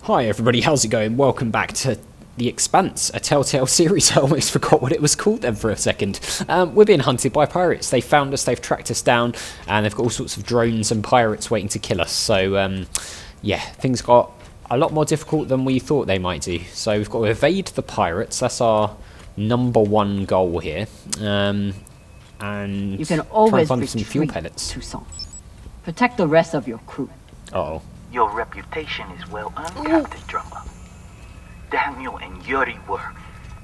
Hi everybody, how's it going? Welcome back to The Expanse, a Telltale series. I almost forgot what it was called then for a second. We're being hunted by pirates. They found us, they've tracked us down, and they've got all sorts of drones and pirates waiting to kill us. So, yeah, things got a lot more difficult than we thought they might do. So we've got to evade the pirates. That's our #1 goal here. And you can always try and find some fuel pellets. Toussaint. Protect the rest of your crew. Uh-oh. Your reputation is well earned, Captain Drummer. Daniel and Yuri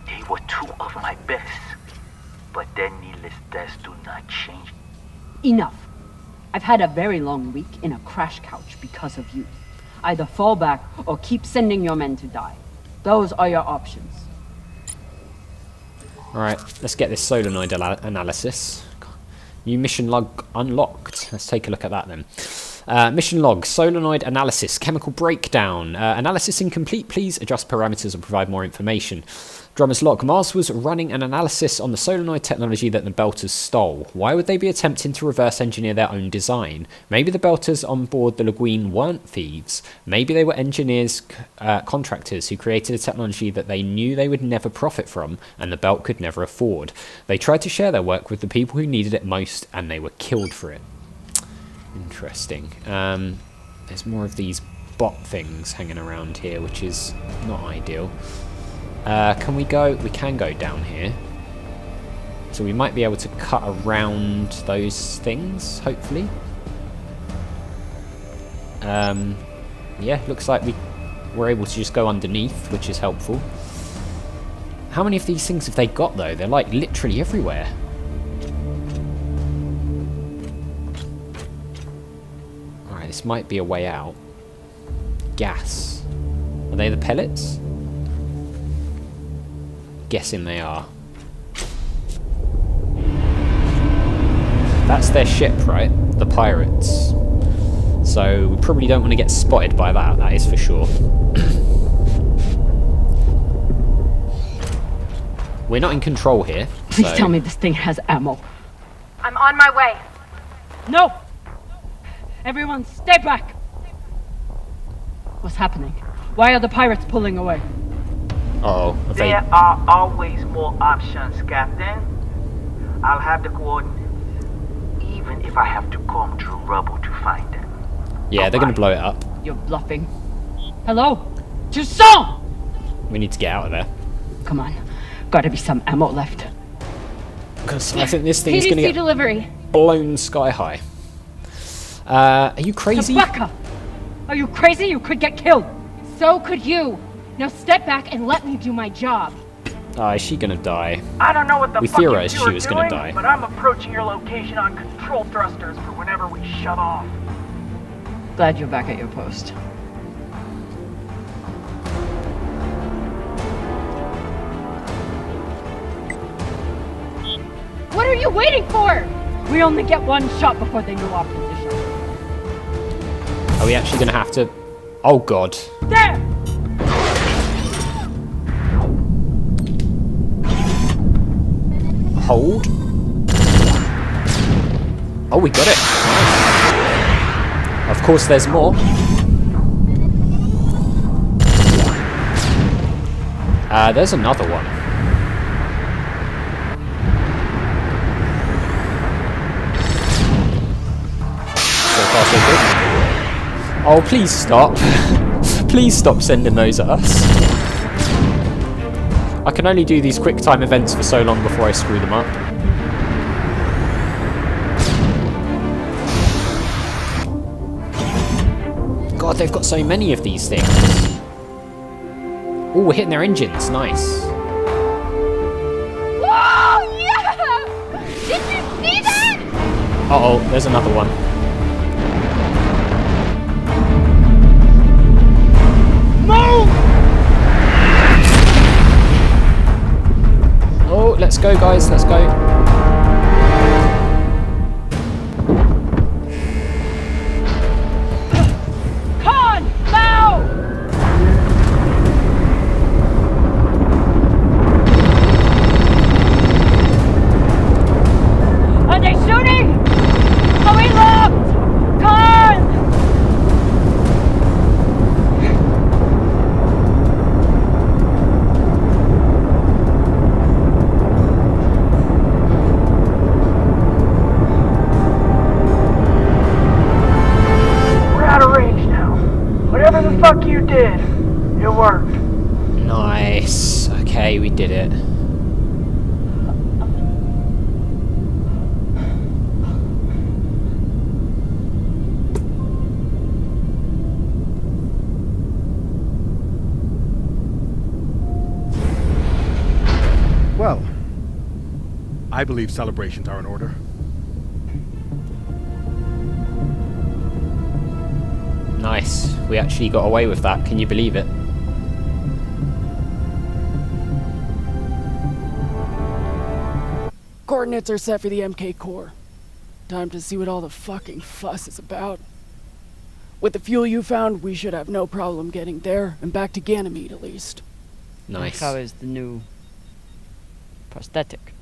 they were two of my best. But their needless deaths do not change. Enough. I've had a very long week in a crash couch because of you. Either fall back or keep sending your men to die. Those are your options. Alright, let's get this solenoid analysis. New mission log unlocked. Let's take a look at that then. Mission log, solenoid analysis, chemical breakdown. Analysis incomplete, please adjust parameters and provide more information. Drummer's log, Mars was running an analysis on the solenoid technology that the Belters stole. Why would they be attempting to reverse engineer their own design? Maybe the Belters on board the Lagoon weren't thieves. Maybe they were engineers, contractors who created a technology that they knew they would never profit from and the Belt could never afford. They tried to share their work with the people who needed it most and they were killed for it. Interesting. There's more of these bot things hanging around here, which is not ideal. Can we go? We can go down here. So we might be able to cut around those things, hopefully. Yeah, looks like we're able to just go underneath, which is helpful. How many of these things have they got, though? They're like literally everywhere. This might be a way out. Gas. Are they the pellets? Guessing they are. That's their ship, right? The pirates. So we probably don't want to get spotted by that is for sure. We're not in control here. Please tell me this thing has ammo. I'm on my way. No! Everyone, stay back! What's happening? Why are the pirates pulling away? Uh-oh. There are always more options, Captain. I'll have the coordinates, even if I have to comb through rubble to find them. Yeah, they're going to blow it up. You're bluffing. Hello? Toussaint! We need to get out of there. Come on. Gotta be some ammo left. Because I think this thing's going to get delivery. blown sky high. Are you crazy? Rebecca! Are you crazy? You could get killed! So could you. Now step back and let me do my job. Is she gonna die? I don't know what the We fuck theorized you she were was doing, gonna die. but I'm approaching your location on control thrusters for whenever we shut off. Glad you're back at your post. What are you waiting for? We only get one shot before they know our position. Are we actually gonna have to... Oh god. There! Hold. Oh, we got it. Nice. Of course there's more. There's another one. Oh, please stop. Please stop sending those at us. I can only do these quick time events for so long before I screw them up. God, they've got so many of these things. Oh, we're hitting their engines. Nice. Whoa! Yeah! Did you see that? Uh-oh, there's another one. Oh, let's go, guys. Let's go. Con! Now! Are they shooting? Are we locked? Con! fuck you did. It worked. Nice. Okay, we did it. Well, I believe celebrations are in order. Nice. We actually got away with that. Can you believe it? Coordinates are set for the MK core. Time to see what all the fucking fuss is about. With the fuel you found, we should have no problem getting there and back to Ganymede at least. Nice. How is the new prosthetic?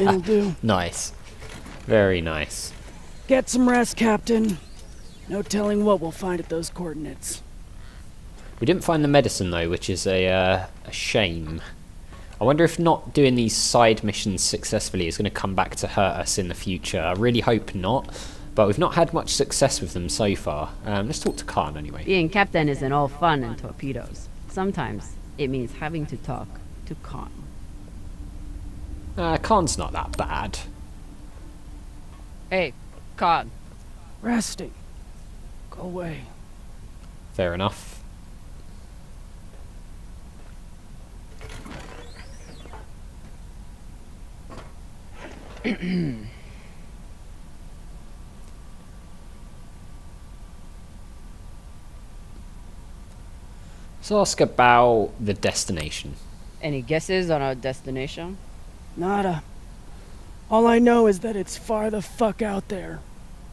It'll do. Nice. Very nice. Get some rest, Captain. No telling what we'll find at those coordinates. We didn't find the medicine though, which is a shame. I wonder if not doing these side missions successfully is going to come back to hurt us in the future. I really hope not, but we've not had much success with them so far. Let's talk to Khan anyway. Being captain isn't all fun and torpedoes. Sometimes it means having to talk to Khan. Khan's not that bad. Hey, Khan. Resting. Go away. Fair enough. Let's ask about the destination. Any guesses on our destination? Nada. All I know is that it's far the fuck out there.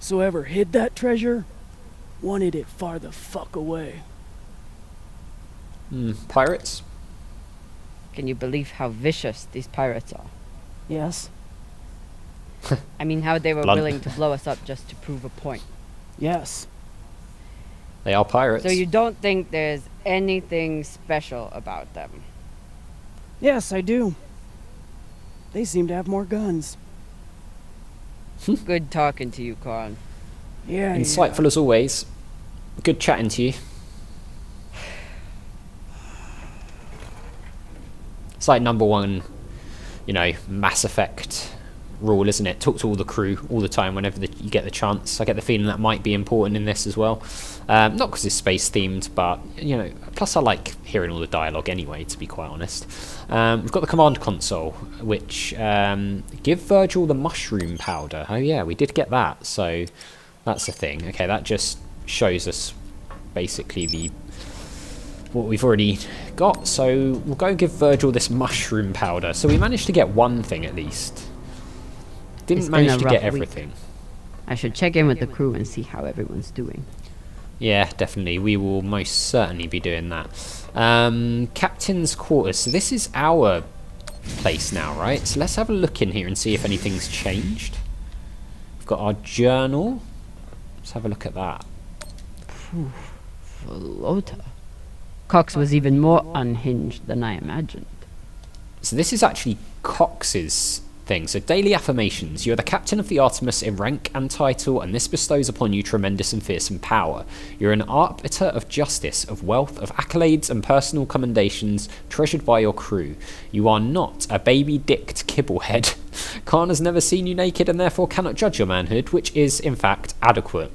So whoever hid that treasure wanted it far the fuck away. Pirates? Can you believe how vicious these pirates are? Yes? I mean, how they were Blunt. willing to blow us up just to prove a point. Yes. They are pirates. So you don't think there's anything special about them? Yes, I do. They seem to have more guns. Good talking to you, Khan. Yeah, Insightful as always. Good chatting to you. It's like number one, Mass Effect rule, isn't it? Talk to all the crew all the time whenever you get the chance. I get the feeling that might be important in this as well. Not because it's space themed, but plus I like hearing all the dialogue anyway, to be quite honest. We've got the command console, which give Virgil the mushroom powder. Oh yeah, we did get that, so that's a thing. Okay, that just shows us basically what we've already got. So we'll go give Virgil this mushroom powder. So we managed to get one thing at least. Didn't manage to get everything. I should check in with the crew and see how everyone's doing. Yeah, definitely. We will most certainly be doing that. Captain's quarters. So this is our place now, right? So let's have a look in here and see if anything's changed. We've got our journal. Let's have a look at that. Volota. Cox was even more unhinged than I imagined. So this is actually Cox's thing. So daily affirmations. You are the captain of the Artemis in rank and title, and this bestows upon you tremendous and fearsome power. You're an arbiter of justice, of wealth, of accolades and personal commendations treasured by your crew. You are not a baby-dicked kibblehead. Khan has never seen you naked and therefore cannot judge your manhood, which is, in fact, adequate.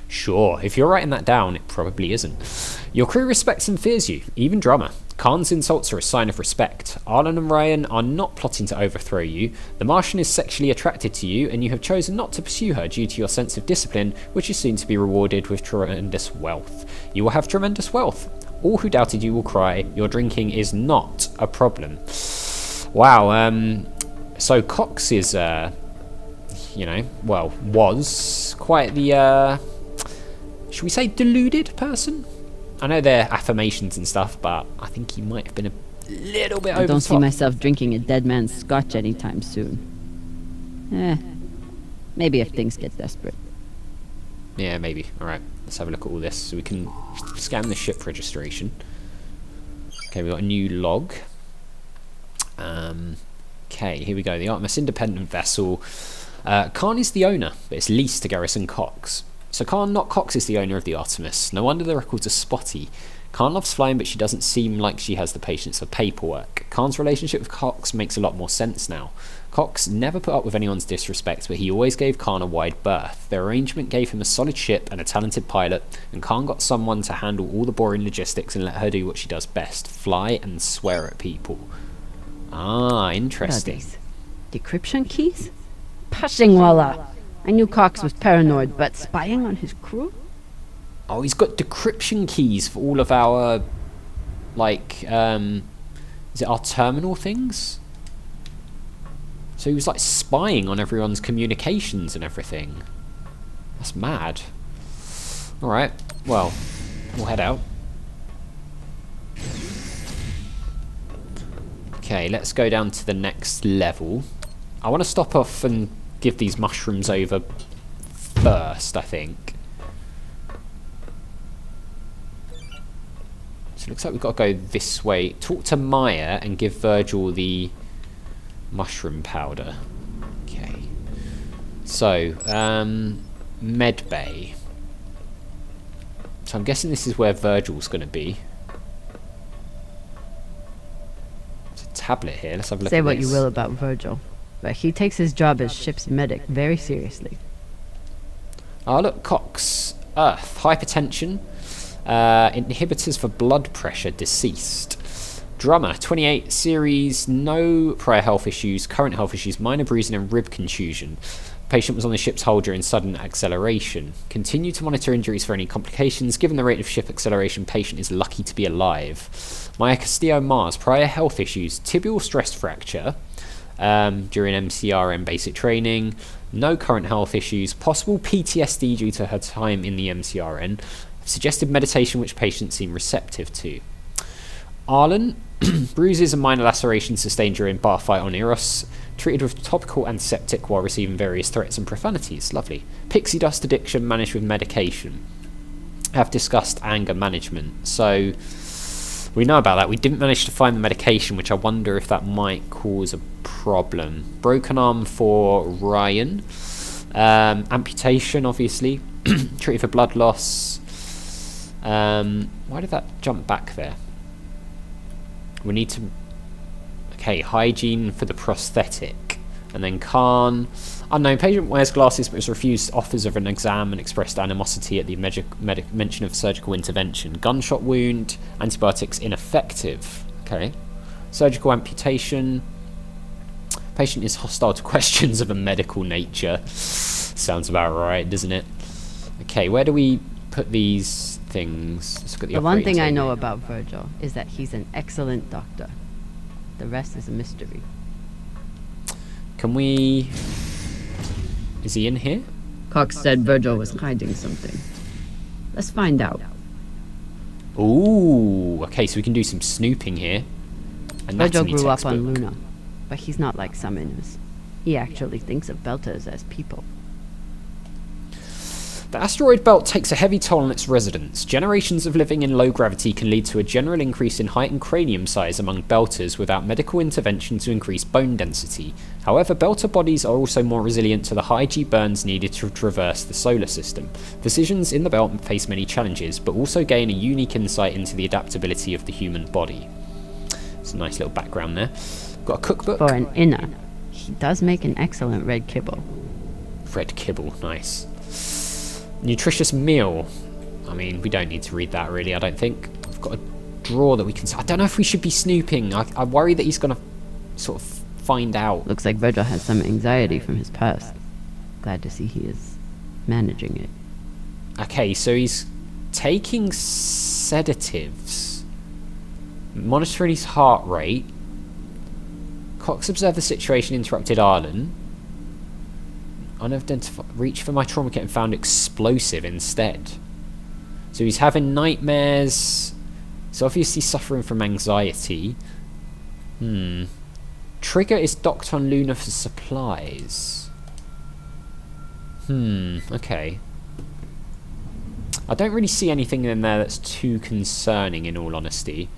Sure, if you're writing that down, it probably isn't. Your crew respects and fears you, even Drummer. Khan's insults are a sign of respect. Arlen and Ryan are not plotting to overthrow you. The Martian is sexually attracted to you, and you have chosen not to pursue her due to your sense of discipline, which is soon to be rewarded with tremendous wealth. You will have tremendous wealth. All who doubted you will cry. Your drinking is not a problem. Wow, so Cox is, was quite the, should we say deluded person? I know they're affirmations and stuff, but I think he might have been a little bit over I don't the see top. myself drinking a dead man's scotch anytime soon. Maybe if things get desperate. Yeah, maybe. Alright, let's have a look at all this. So we can scan the ship registration. Okay, we've got a new log. Okay, here we go. The Artemis independent vessel. Khan is the owner, but it's leased to Garrison Cox. So Khan, not Cox, is the owner of the Artemis. No wonder the records are spotty. Khan loves flying, but she doesn't seem like she has the patience for paperwork. Khan's relationship with Cox makes a lot more sense now. Cox never put up with anyone's disrespect, but he always gave Khan a wide berth. Their arrangement gave him a solid ship and a talented pilot, and Khan got someone to handle all the boring logistics and let her do what she does best, fly and swear at people. Ah, interesting. Decryption keys? Pashingwala! I knew Cox was paranoid, but spying on his crew? Oh, he's got decryption keys for all of our, like, is it our terminal things? So he was, like, spying on everyone's communications and everything. That's mad. Alright, well, we'll head out. Okay, let's go down to the next level. I want to stop off and give these mushrooms over first, I think. So it looks like we've got to go this way. Talk to Maya and give Virgil the mushroom powder. Okay. So, med bay. So I'm guessing this is where Virgil's going to be. There's a tablet here. Let's have a look at this. Say what you will about Virgil, but he takes his job as ship's medic very seriously. Oh, look, Cox. Earth. Hypertension. Inhibitors for blood pressure deceased. Drummer, 28, series, no prior health issues, current health issues, minor bruising and rib contusion. Patient was on the ship's hull during sudden acceleration. Continue to monitor injuries for any complications. Given the rate of ship acceleration, patient is lucky to be alive. Maya Castillo Mars, prior health issues, tibial stress fracture during MCRN basic training, no current health issues, possible PTSD due to her time in the MCRN. Suggested meditation which patients seem receptive to. Arlen, bruises and minor lacerations sustained during bar fight on Eros, treated with topical antiseptic while receiving various threats and profanities. Lovely. Pixie dust addiction managed with medication. Have discussed anger management. So we know about that. We didn't manage to find the medication, which I wonder if that might cause a problem. Broken arm for Ryan. Amputation, obviously. Treated for blood loss. Why did that jump back there? We need to... Okay, hygiene for the prosthetic. And then Khan... Unknown patient wears glasses but was refused offers of an exam and expressed animosity at the mention of surgical intervention. Gunshot wound. Antibiotics ineffective. Okay. Surgical amputation. Patient is hostile to questions of a medical nature. Sounds about right, doesn't it? Okay, where do we put these things? Let's look at The one thing I know about Virgil is that he's an excellent doctor. The rest is a mystery. Can we... Is he in here? Cox said Virgil was hiding something. Let's find out. Ooh, okay, so we can do some snooping here. Virgil Anatomy grew up textbook. on Luna, but he's not like some Inus. He actually thinks of Belters as people. The asteroid belt takes a heavy toll on its residents. Generations of living in low gravity can lead to a general increase in height and cranium size among Belters without medical intervention to increase bone density. However, Belter bodies are also more resilient to the high G burns needed to traverse the solar system. Physicians in the belt face many challenges, but also gain a unique insight into the adaptability of the human body. It's a nice little background there. Got a cookbook. For an inner, he does make an excellent red kibble. Red kibble, nice. Nutritious meal. I mean, we don't need to read that really, I don't think. We've got a drawer that we can... I don't know if we should be snooping. I worry that he's going to sort of find out. Looks like Virgil has some anxiety from his past. Glad to see he is managing it. Okay, so he's taking sedatives. Monitoring his heart rate. Cox observed the situation, interrupted Arlen. Unidentified. Reached for my trauma kit and found explosive instead. So he's having nightmares. He's obviously suffering from anxiety. Trigger is docked on Luna for supplies. Okay. I don't really see anything in there that's too concerning, in all honesty.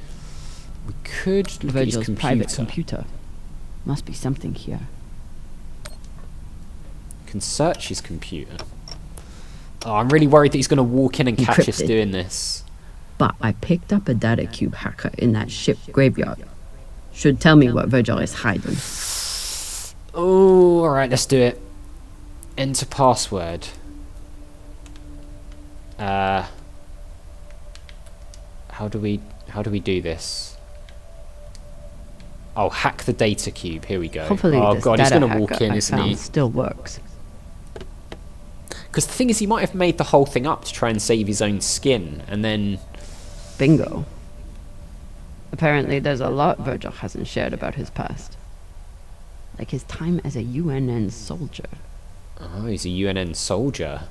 We could look at his Virgil's computer. private computer. Must be something here. Can search his computer. Oh, I'm really worried that he's going to walk in and catch us Encrypted. doing this. But I picked up a data cube hacker in that ship graveyard. Should tell me what Virgil is hiding. Oh, alright, let's do it. Enter password. How do we do this? Oh, hack the data cube. Here we go. Hopefully Oh this god, he's data going to walk hacker in, I isn't he? found still works. Because the thing is, he might have made the whole thing up to try and save his own skin, and then... Bingo. Apparently there's a lot Virgil hasn't shared about his past. Like his time as a UNN soldier. Oh, he's a UNN soldier.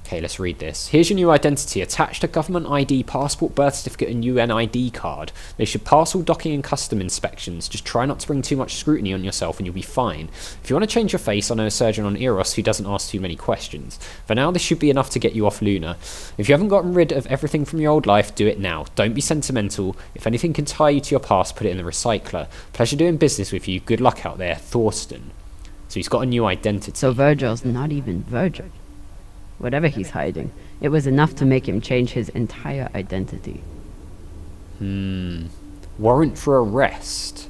Okay, let's read this. Here's your new identity. Attached a government ID, passport, birth certificate, and UN ID card. They should pass all docking and custom inspections. Just try not to bring too much scrutiny on yourself and you'll be fine. If you want to change your face, I know a surgeon on Eros who doesn't ask too many questions. For now, this should be enough to get you off Luna. If you haven't gotten rid of everything from your old life, do it now. Don't be sentimental. If anything can tie you to your past, put it in the recycler. Pleasure doing business with you. Good luck out there, Thorsten. So he's got a new identity. So Virgil's not even Virgil. Whatever he's hiding, it was enough to make him change his entire identity. Warrant for arrest.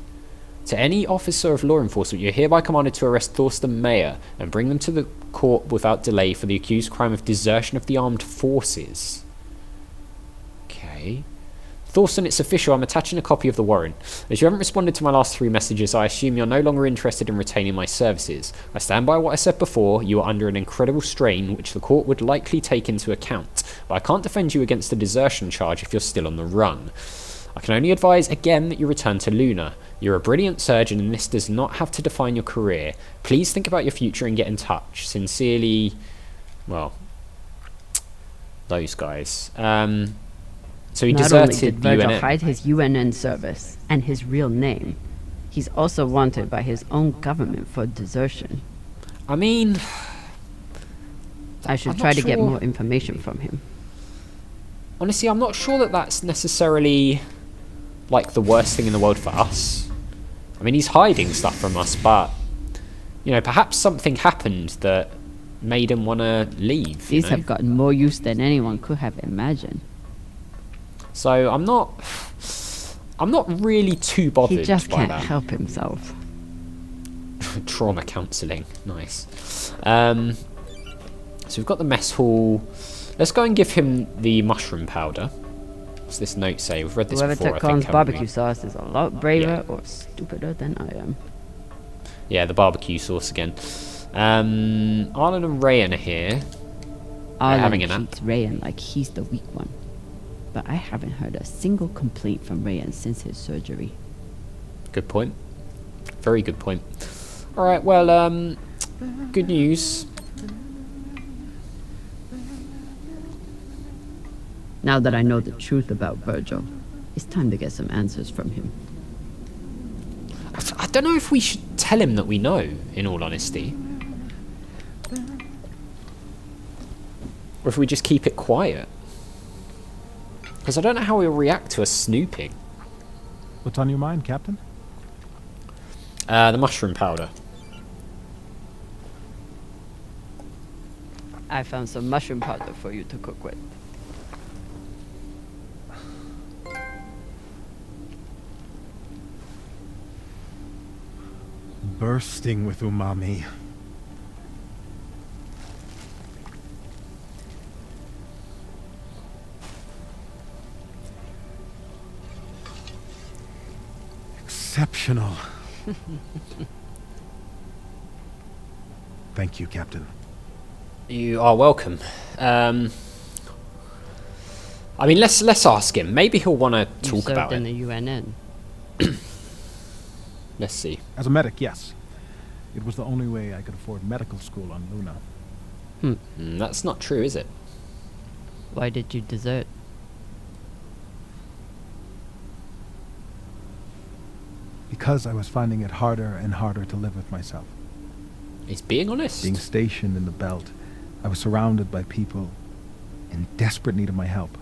To any officer of law enforcement, you're hereby commanded to arrest Thorsten Mayer and bring them to the court without delay for the accused crime of desertion of the armed forces. Okay. Thorsten, it's official. I'm attaching a copy of the warrant. As you haven't responded to my last 3 messages, I assume you're no longer interested in retaining my services. I stand by what I said before. You are under an incredible strain, which the court would likely take into account. But I can't defend you against a desertion charge if you're still on the run. I can only advise again that you return to Luna. You're a brilliant surgeon and this does not have to define your career. Please think about your future and get in touch. Sincerely, well, those guys. So he Not only did deserted Virgil UNN. hide his UNN service and his real name, he's also wanted by his own government for desertion. I mean, I should I'm try not to get sure. more information from him. Honestly, I'm not sure that that's necessarily like the worst thing in the world for us. I mean, he's hiding stuff from us, but you know, perhaps something happened that made him want to leave. These you know? have gotten more use than anyone could have imagined. So I'm not really too bothered He just by can't that. help himself. Trauma counselling, nice. So we've got the mess hall. Let's go and give him the mushroom powder. What's this note say? We've read this Whoever before, took I think. Colin's haven't barbecue we? sauce is a lot braver Yeah. or stupider than I am. Yeah, the barbecue sauce again. Arlen and Rayan are here. Arlen having a nap. treats Rayan like he's the weak one. But I haven't heard a single complaint from Rayan since his surgery. Good point. Very good point. Alright, well, good news. Now that I know the truth about Virgil, it's time to get some answers from him. I don't know if we should tell him that we know, in all honesty. Or if we just keep it quiet. Because I don't know how he'll react to us snooping. What's on your mind, Captain? The mushroom powder. I found some mushroom powder for you to cook with. Bursting with umami. Exceptional. Thank you, Captain. You are welcome. I mean, let's ask him. Maybe he'll want to You talk about served in it. the UNN. Let's see. As a medic, yes. It was the only way I could afford medical school on Luna. That's not true, is it? Why did you desert? Because I was finding it harder and harder to live with myself. He's being honest. Being stationed in the belt, I was surrounded by people in desperate need of my help.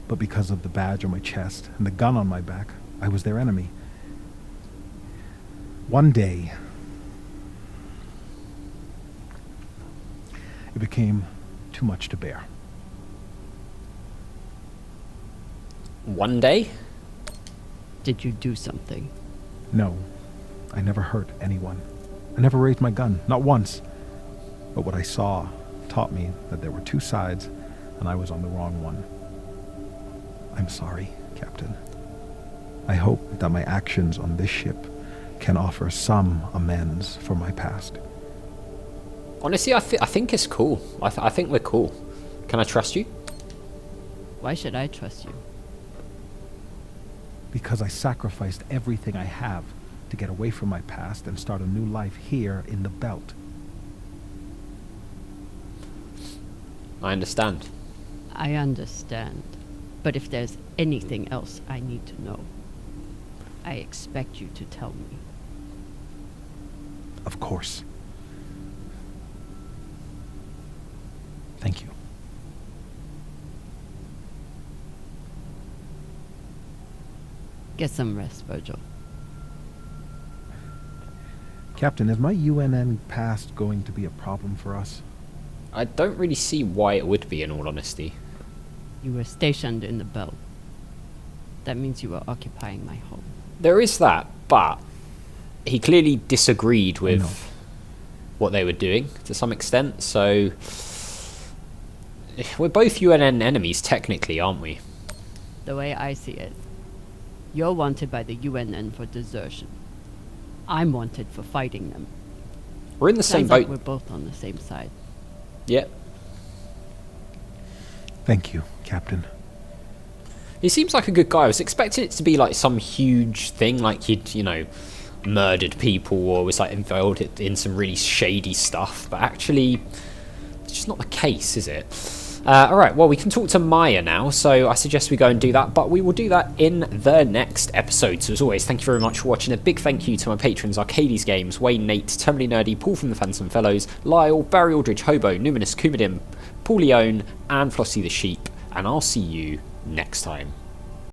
But because of the badge on my chest and the gun on my back, I was their enemy. One day, became too much to bear. One day? Did you do something? No, I never hurt anyone. I never raised my gun, not once. But what I saw taught me that there were two sides, and I was on the wrong one. I'm sorry, Captain. I hope that my actions on this ship can offer some amends for my past. Honestly, I think it's cool. I think we're cool. Can I trust you? Why should I trust you? Because I sacrificed everything I have to get away from my past and start a new life here in the Belt. I understand. I understand. But if there's anything else I need to know, I expect you to tell me. Of course. Thank you. Get some rest, Virgil. Captain, is my UNN past going to be a problem for us? I don't really see why it would be, in all honesty. You were stationed in the Belt. That means you were occupying my home. There is that, but he clearly disagreed with what they were doing to some extent, so we're both UNN enemies technically, aren't we? The way I see it, you're wanted by the UNN for desertion. I'm wanted for fighting them. We're in the same Sounds like boat. we're both on the same side. Yeah. Thank you, Captain. He seems like a good guy. I was expecting it to be like some huge thing, like he'd, you know, murdered people or was like involved in some really shady stuff, but actually it's just not the case, is it? Alright, well, we can talk to Maya now, so I suggest we go and do that, but we will do that in the next episode. So as always, thank you very much for watching. A big thank you to my patrons, Arcades Games, Wayne, Nate, Terminally Nerdy, Paul from the Phantom Fellows, Lyle, Barry Aldridge, Hobo, Numinous, Kumadim, Paul Leone, and Flossie the Sheep, and I'll see you next time.